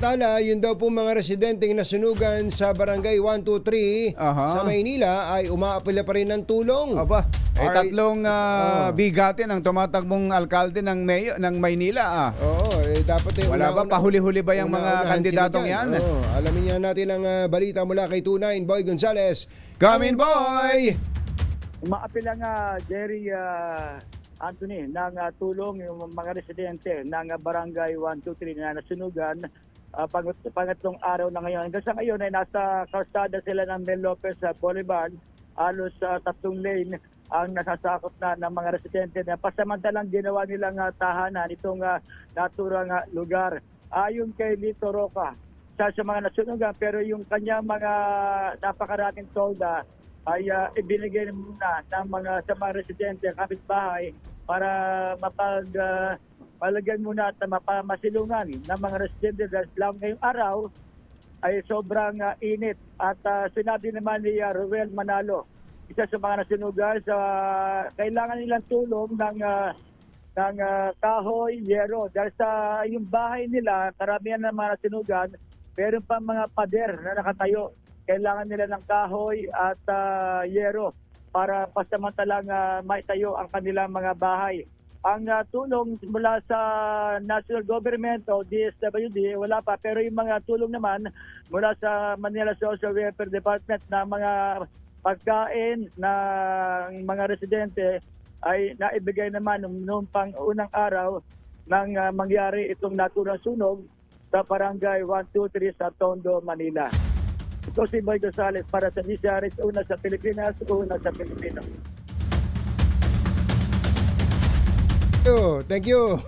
Samantala, yun daw po mga residenteng nasunugan sa Barangay 123 sa Maynila ay umaapila pa rin ng tulong. Aba, Alright. tatlong bigatin ang tumatakbong alkalde ng Maynila. Oo, dapat Wala ba? Pahuli-huli ba yung mga kandidatong yan? Oo, alamin nga natin ang balita mula kay Tunay Boy Gonzales. Come in, boy! Umaapila nga Jerry Anthony ng tulong yung mga residente ng Barangay 123 na nasunugan pangatlong araw na ngayon. Hanggang sa ngayon ay nasa kalsada sila ng Mel Lopez Boulevard. Halos 3 lane ang nasasakop na ng mga residente na pasamantalang ginawa nilang tahanan itong naturang lugar. Ayon kay Lito Roca, sa mga nasunugan pero yung kanyang mga napakaraming tolda ay ibinigay muna ng sa mga residente, kapitbahay para palagyan muna at mapasilungan ng mga residente dahil lang ngayong araw ay sobrang init. At sinabi naman ni Ruel Manalo, isa sa mga nasunugan, kailangan nilang tulong ng kahoy, yero. Dahil sa yung bahay nila, karamihan ng mga nasunugan, meron pa mga pader na nakatayo. Kailangan nila ng kahoy at yero para pasamantalang maitayo ang kanilang mga bahay. Ang tulong mula sa national government o DSWD, wala pa. Pero yung mga tulong naman mula sa Manila Social Welfare Department na mga pagkain ng mga residente ay naibigay naman noong pang unang araw nang mangyari itong naturang sunog sa Barangay 123 sa Tondo, Manila. Ito si Boy Gonzales para sa DCRH, una sa Pilipinas, una sa Pilipino. Thank you.